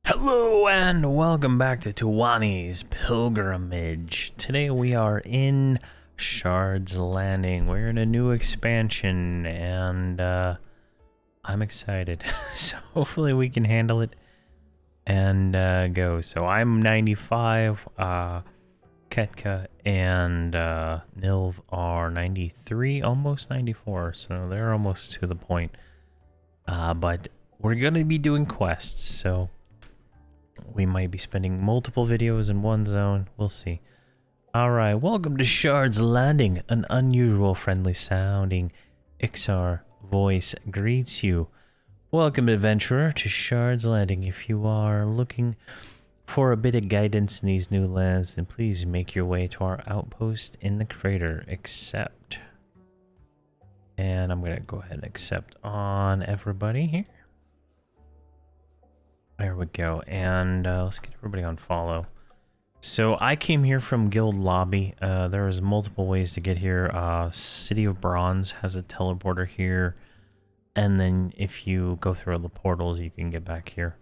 Hello and welcome back to Towani's Pilgrimage. Today we are in Shards Landing. We're in a new expansion and I'm excited. So hopefully we can handle it and go. So I'm 95, Ketka and Nilv are 93, almost 94, so they're almost to the point. But we're going to be doing quests, so we might be spending multiple videos in one zone. We'll see. Alright, welcome to Shards Landing. An unusual friendly sounding Ixar voice greets you. Welcome, adventurer, to Shards Landing. If you are looking for a bit of guidance in these new lands, then please make your way to our outpost in the crater. Accept. And I'm going to go ahead and accept on everybody here. There we go, and let's get everybody on follow. So I came here from Guild Lobby. There was multiple ways to get here. City of Bronze has a teleporter here, and then if you go through all the portals, you can get back here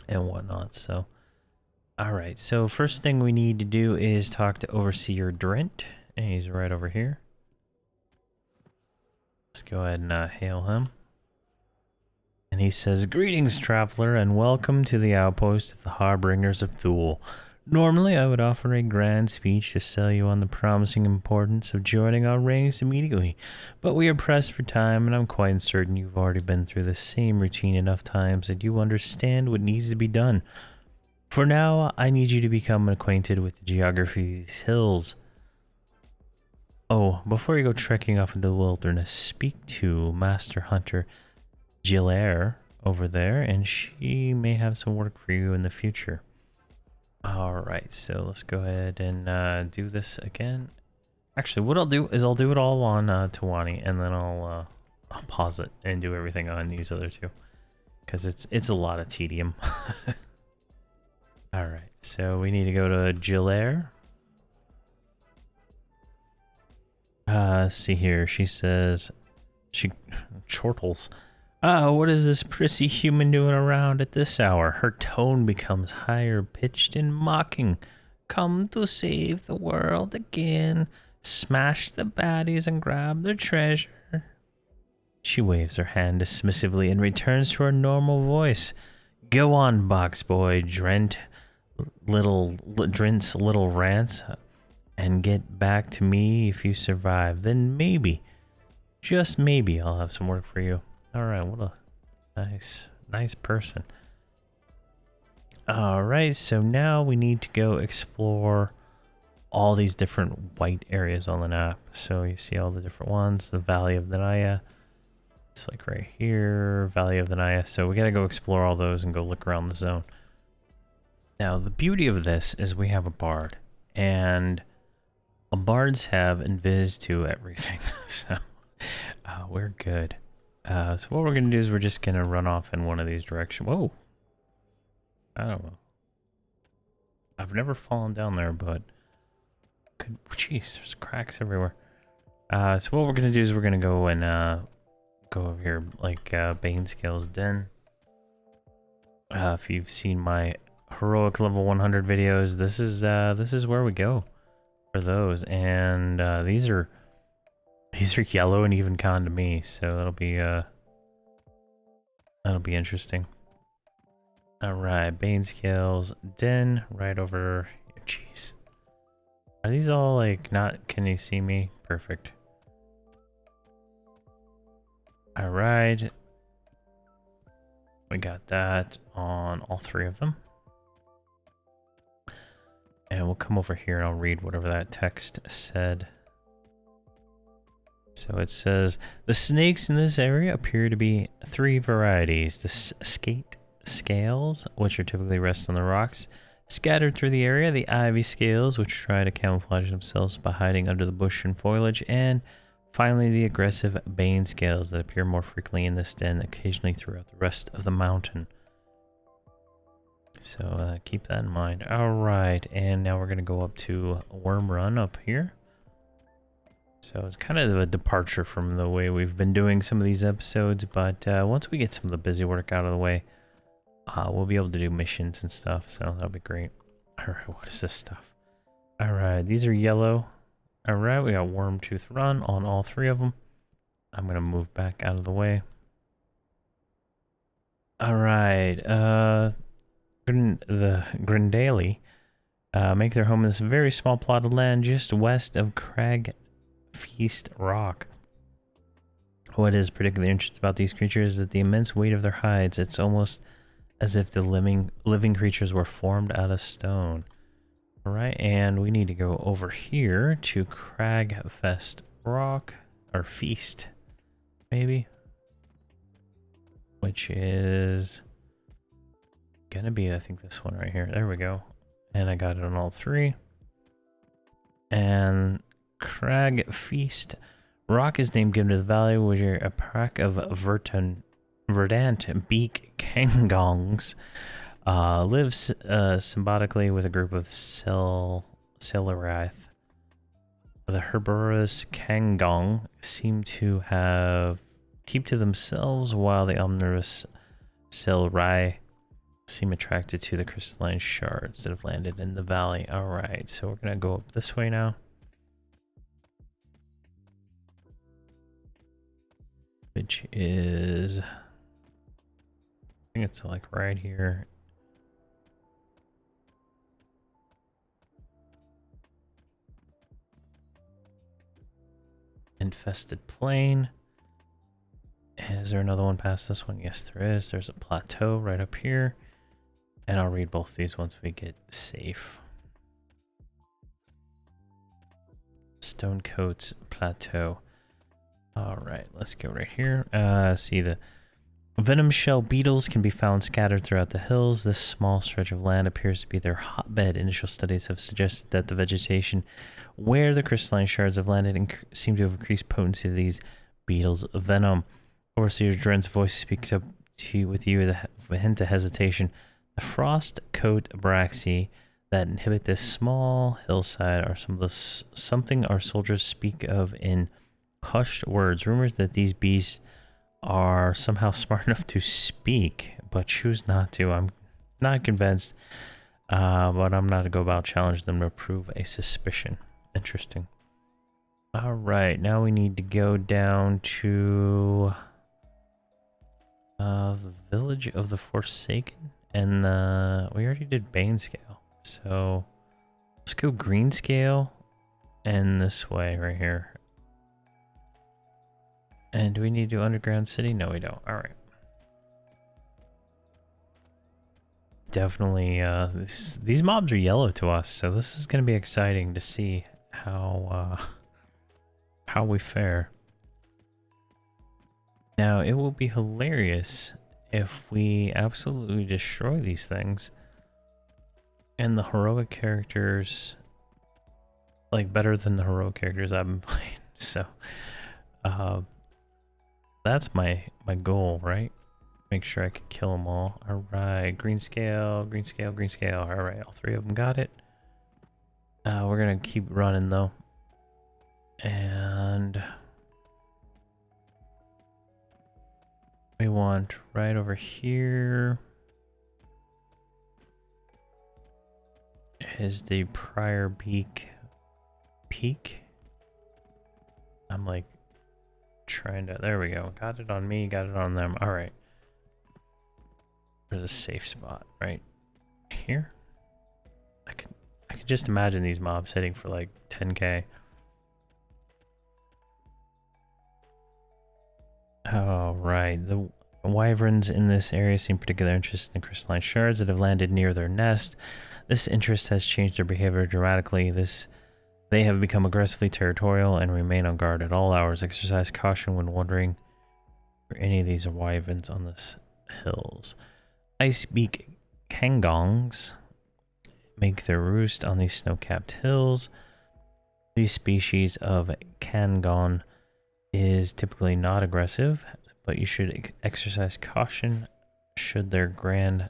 and whatnot. So, all right. So first thing we need to do is talk to Overseer Drent, and he's right over here. Let's go ahead and hail him. And he says, "Greetings, traveler, and welcome to the outpost of the Harbingers of Thule. Normally, I would offer a grand speech to sell you on the promising importance of joining our ranks immediately, but we are pressed for time, and I'm quite certain you've already been through the same routine enough times that you understand what needs to be done. For now, I need you to become acquainted with the geography of these hills. Oh, before you go trekking off into the wilderness, speak to Master Hunter Gilaire over there, and she may have some work for you in the future." Alright, so let's go ahead and do this again. Actually, what I'll do is I'll do it all on Towani, and then I'll pause it and do everything on these other two, because it's a lot of tedium. Alright, so we need to go to Gilaire. See here, she says, she chortles. What is this prissy human doing around at this hour? Her tone becomes higher pitched and mocking. Come to save the world again. Smash the baddies and grab their treasure. She waves her hand dismissively and returns to her normal voice. Go on, box boy, Drent's little rants, and get back to me if you survive. Then maybe, just maybe, I'll have some work for you. Alright, what a nice person. Alright, so now we need to go explore all these different white areas on the map. So you see all the different ones. The Valley of the Naya. It's like right here, Valley of the Naya. So we gotta go explore all those and go look around the zone. Now, the beauty of this is we have a bard. And bards have invis to everything. So we're good. So what we're going to do is we're just going to run off in one of these directions. Whoa. I don't know. I've never fallen down there, but... Jeez, there's cracks everywhere. So what we're going to do is we're going to go and go over here, like Bane Scales Den. If you've seen my heroic level 100 videos, this is where we go for those. And these are yellow and even con to me, so that'll be interesting. Alright, Bane Scales Den right over. Jeez. Are these all like not, can you see me? Perfect. Alright. We got that on all three of them. And we'll come over here and I'll read whatever that text said. So it says, the snakes in this area appear to be three varieties. The skate scales, which are typically rest on the rocks, scattered through the area. The ivy scales, which try to camouflage themselves by hiding under the bush and foliage. And finally, the aggressive Bane Scales that appear more frequently in this den, occasionally throughout the rest of the mountain. So keep that in mind. Alright, and now we're going to go up to Worm Run up here. So it's kind of a departure from the way we've been doing some of these episodes, but once we get some of the busy work out of the way, we'll be able to do missions and stuff, so that'll be great. Alright, what is this stuff? Alright, these are yellow. Alright, we got Wormtooth Run on all 3 of them. I'm going to move back out of the way. Alright, the Grindali make their home in this very small plot of land just west of Crag Feast Rock. What is particularly interesting about these creatures is that the immense weight of their hides. It's almost as if the living creatures were formed out of stone. Alright, and we need to go over here to Cragfest Rock, or Feast, maybe? Which is gonna be, I think, this one right here. There we go. And I got it on all 3. And Crag Feast Rock is named given to the valley where a pack of verdant beak kangongs lives symbiotically with a group of Celerath. The herbivorous kangong seem to keep to themselves, while the omnivorous Celerai seem attracted to the crystalline shards that have landed in the valley. Alright, so we're gonna go up this way now. Which is, I think it's like right here. Infested plain. Is there another one past this one? Yes, there is. There's a plateau right up here. And I'll read both these once we get safe. Stonecoats Plateau. Alright, let's go right here. See, the Venom shell beetles can be found scattered throughout the hills. This small stretch of land appears to be their hotbed. Initial studies have suggested that the vegetation where the crystalline shards have landed seem to have increased potency of these beetles' venom. Overseer Dren's voice speaks up to you with a hint of hesitation. The frost coat abraxi that inhabit this small hillside are something our soldiers speak of in hushed words. Rumors that these beasts are somehow smart enough to speak, but choose not to. I'm not convinced, but I'm not to go about challenging them to prove a suspicion. Interesting. Alright, now we need to go down to the village of the Forsaken, and we already did Bane Scale, so let's go Green Scale and this way right here. And do we need to do Underground City? No, we don't. Alright. Definitely, these mobs are yellow to us, so this is going to be exciting to see how we fare. Now, it will be hilarious if we absolutely destroy these things and the heroic characters, like, better than the heroic characters I've been playing. So, that's my goal, right? Make sure I can kill them all. Alright, green scale, green scale, green scale. Alright, all 3 of them got it. We're gonna keep running though. And we want right over here is the Prior Peak. I'm like trying to, there we go. Got it on me, got it on them. All right. There's a safe spot right here. I could just imagine these mobs hitting for like 10k. All right. The Wyverns in this area seem particularly interested in crystalline shards that have landed near their nest. This interest has changed their behavior dramatically. They have become aggressively territorial and remain on guard at all hours. Exercise caution when wandering for any of these Wyverns on the hills. Icebeak kangongs make their roost on these snow-capped hills. These species of kangon is typically not aggressive, but you should exercise caution should their grand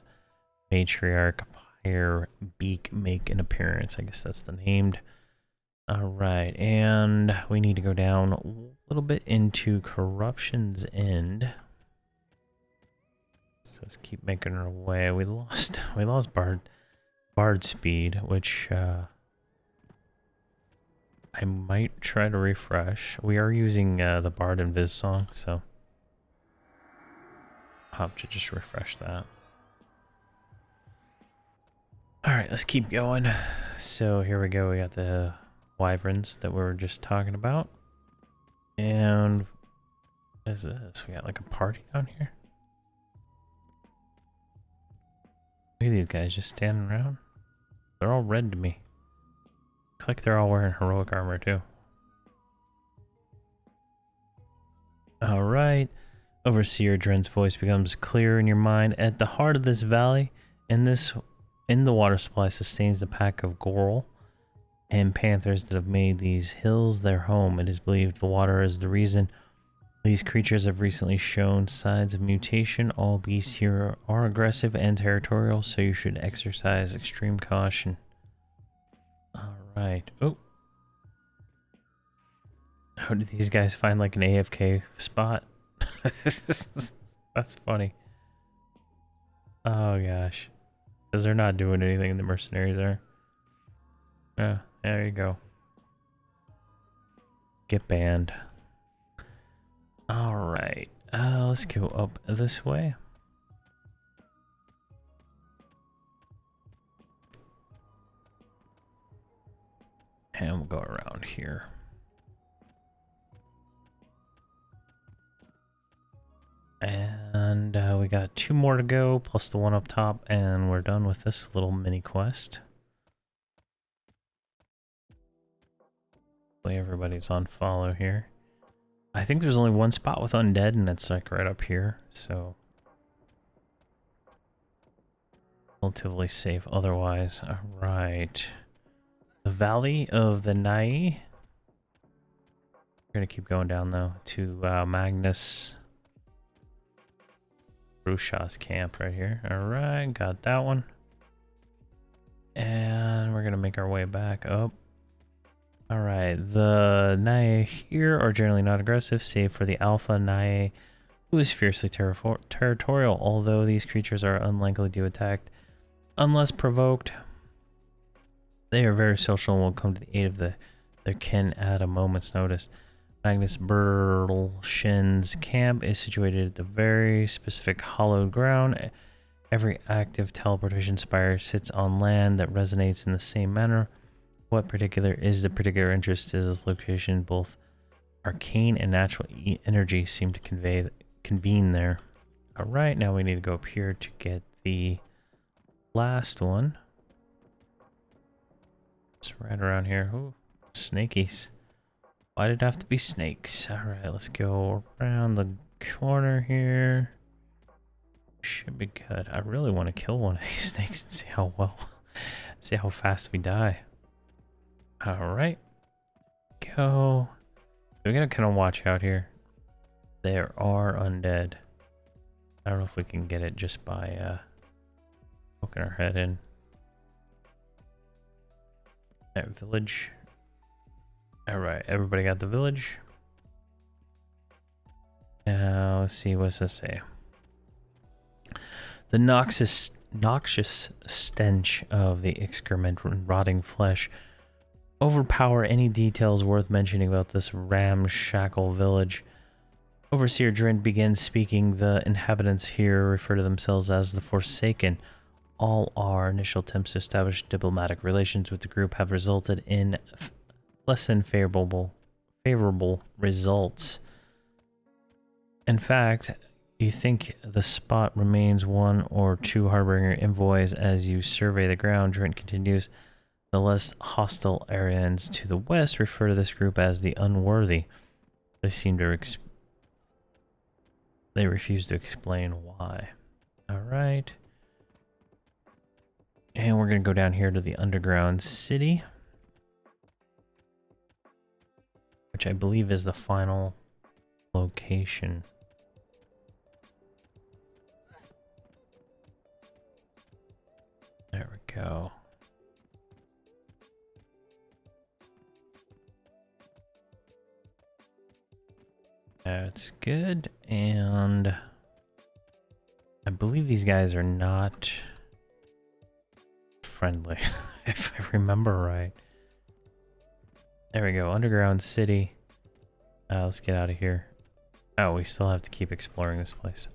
matriarch Pyre Beak make an appearance. I guess that's the named Alright, and we need to go down a little bit into Corruption's End. So let's keep making our way. We lost Bard speed, which I might try to refresh. We are using the Bard and Viz song, so I'll have to just refresh that. Alright, let's keep going. So here we go. We got the Wyverns that we were just talking about. And what is this? We got like a party down here. Look at these guys just standing around. They're all red to me. Looks like they're all wearing heroic armor too. Alright. Overseer Dren's voice becomes clearer in your mind. At the heart of this valley, in the water supply sustains the pack of Goral and panthers that have made these hills their home. It is believed the water is the reason these creatures have recently shown signs of mutation. All beasts here are aggressive and territorial, so you should exercise extreme caution. Alright. Oh. How did these guys find like an AFK spot? That's funny. Oh gosh. Because they're not doing anything, the mercenaries are. Yeah, there you go. Get banned. Alright. Let's go up this way. And we'll go around here. And we got 2 more to go, plus the one up top, and we're done with this little mini quest. Hopefully everybody's on follow here. I think there's only one spot with undead, and it's like right up here, so relatively safe otherwise. Alright. The Valley of the Nai. We're gonna keep going down though to Magnus Rushaw's camp right here. Alright, got that one. And we're gonna make our way back up. Alright, the Nai here are generally not aggressive, save for the Alpha Nai, who is fiercely territorial, although these creatures are unlikely to attack unless provoked. They are very social and will come to the aid of their kin at a moment's notice. Magnus Berlshin's camp is situated at the very specific hollowed ground. Every active teleportation spire sits on land that resonates in the same manner. What particular is the particular interest is this location? Both arcane and natural energy seem to convene there. Alright, now we need to go up here to get the last one. It's right around here. Ooh, snakies. Why did it have to be snakes? Alright, let's go around the corner here. Should be good. I really want to kill one of these snakes and see how fast we die. Alright. Go. We gotta kind of watch out here. There are undead. I don't know if we can get it just by poking our head in. That village. Alright, everybody got the village. Now, let's see, what's this say? The noxious stench of the excrement and rotting flesh overpower any details worth mentioning about this ramshackle village. Overseer Drent begins speaking. The inhabitants here refer to themselves as the Forsaken. All our initial attempts to establish diplomatic relations with the group have resulted in less than favorable results. In fact, you think the spot remains 1 or 2 harbinger envoys as you survey the ground. Drent continues. The less hostile Aryans to the west refer to this group as the Unworthy. They seem to they refuse to explain why. Alright. And we're going to go down here to the underground city, which I believe is the final location. There we go. That's good. And I believe these guys are not friendly, if I remember right. There we go. Underground city. Let's get out of here. Oh, we still have to keep exploring this place.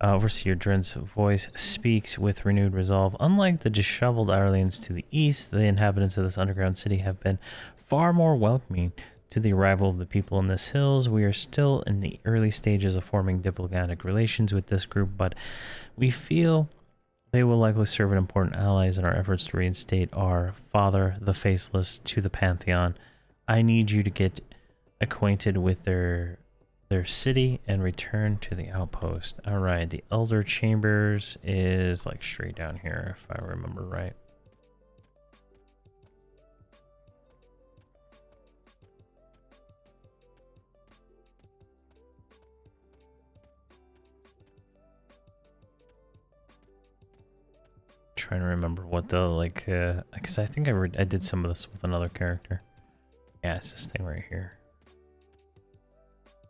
Overseer Dren's voice speaks with renewed resolve. Unlike the disheveled Irelands to the east, the inhabitants of this underground city have been far more welcoming to the arrival of the people in this hills. We are still in the early stages of forming diplomatic relations with this group, but we feel they will likely serve as important allies in our efforts to reinstate our father, the Faceless, to the Pantheon. I need you to get acquainted with their city and return to the outpost. All right, the Elder Chambers is like straight down here, if I remember right. Trying to remember what the like, because I think I did some of this with another character. Yeah, it's this thing right here.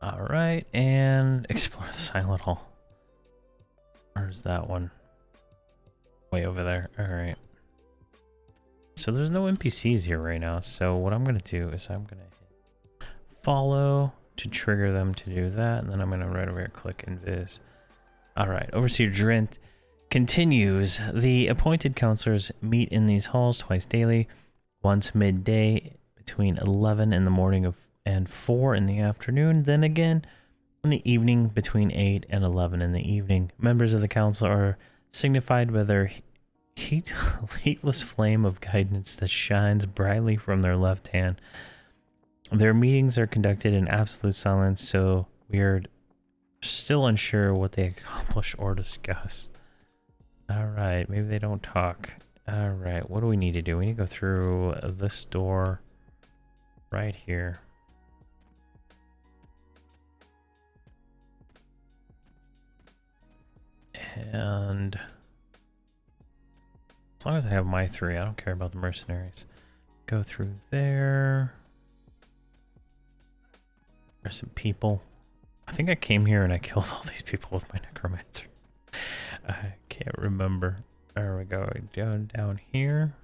All right, and explore the Silent Hall. Where's that one? Way over there. All right. So there's no NPCs here right now. So what I'm gonna do is I'm gonna hit follow to trigger them to do that, and then I'm gonna right over here click invis. All right, Overseer Drent continues. The appointed counselors meet in these halls twice daily, once midday between 11 in the morning and 4 in the afternoon, then again in the evening between 8 and 11 in the evening. Members of the council are signified by their heatless flame of guidance that shines brightly from their left hand. Their meetings are conducted in absolute silence, so we are still unsure what they accomplish or discuss. Alright, maybe they don't talk. Alright, what do we need to do? We need to go through this door right here. And as long as I have my 3, I don't care about the mercenaries. Go through there. There's some people. I think I came here and I killed all these people with my necromancer. I can't remember. There we go. Down here.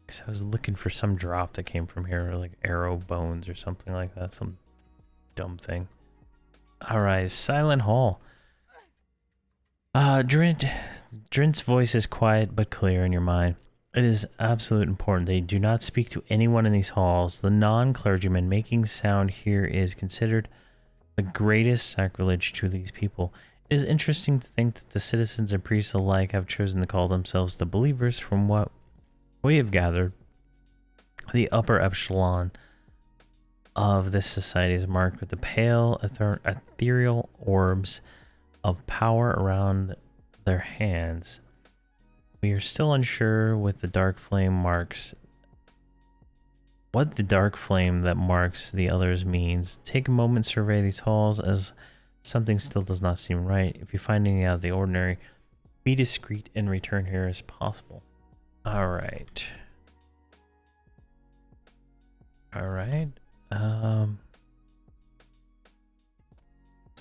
Because I was looking for some drop that came from here, like arrow bones or something like that. Some dumb thing. Alright, Silent Hall. Drent's voice is quiet but clear in your mind. It is absolutely important they do not speak to anyone in these halls. The non-clergyman making sound here is considered the greatest sacrilege to these people. It is interesting to think that the citizens and priests alike have chosen to call themselves the believers. From what we have gathered, the upper echelon of this society is marked with the pale ethereal orbs of power around their hands. We are still unsure what the dark flame that marks the others means. Take a moment, survey these halls, as something still does not seem right. If you find anything out of the ordinary, be discreet and return here as possible. Alright. Alright. Let's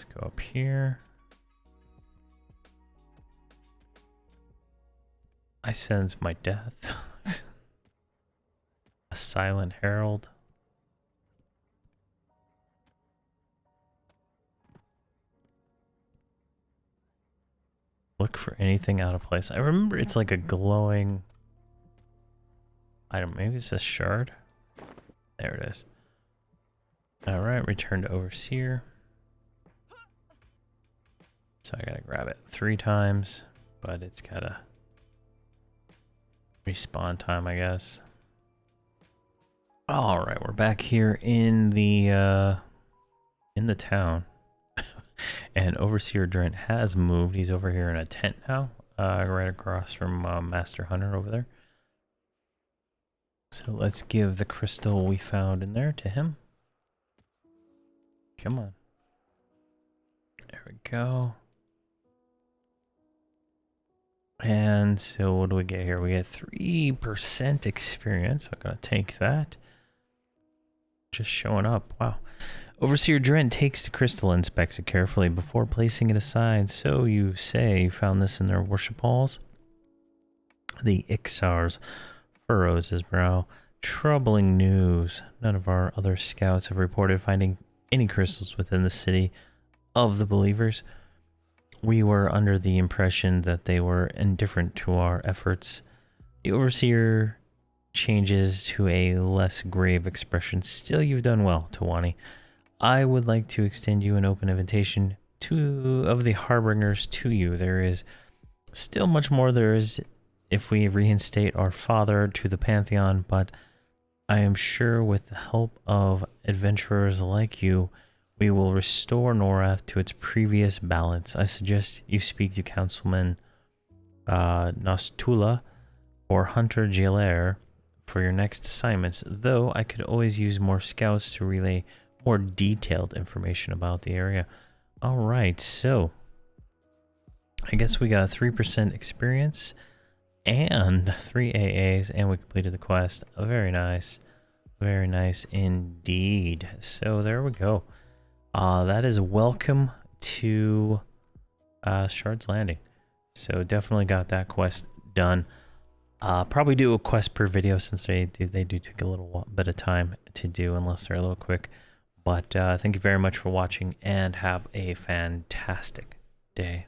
go up here. I sense my death. A silent herald. Look for anything out of place. I remember it's like a glowing item. Maybe it's a shard. There it is. Alright, return to Overseer. So I gotta grab it 3 times, but it's gotta respawn time, I guess. Alright, we're back here in the town. And Overseer Drent has moved. He's over here in a tent now, right across from Master Hunter over there. So let's give the crystal we found in there to him. Come on. There we go. And so what do we get here? We get 3% experience. So I'm going to take that. just showing up. Wow. Overseer Drent takes the crystal, inspects it carefully before placing it aside. So you say you found this in their worship halls? The Ixars furrows his brow. Troubling news. None of our other scouts have reported finding any crystals within the city of the believers. We were under the impression that they were indifferent to our efforts. The Overseer changes to a less grave expression. Still, you've done well, Towani. I would like to extend you an open invitation of the Harbingers to you. There is still much more there is if we reinstate our father to the Pantheon, but I am sure with the help of adventurers like you, we will restore Norath to its previous balance. I suggest you speak to Councilman Nostula or Hunter Gilaire for your next assignments, though I could always use more scouts to relay more detailed information about the area. Alright, so I guess we got 3% experience and 3 AAs, and we completed the quest. Very nice. Very nice indeed. So there we go. That is welcome to Shards Landing. So definitely got that quest done. Probably do a quest per video since they do take a little bit of time to do unless they're a little quick. But thank you very much for watching and have a fantastic day.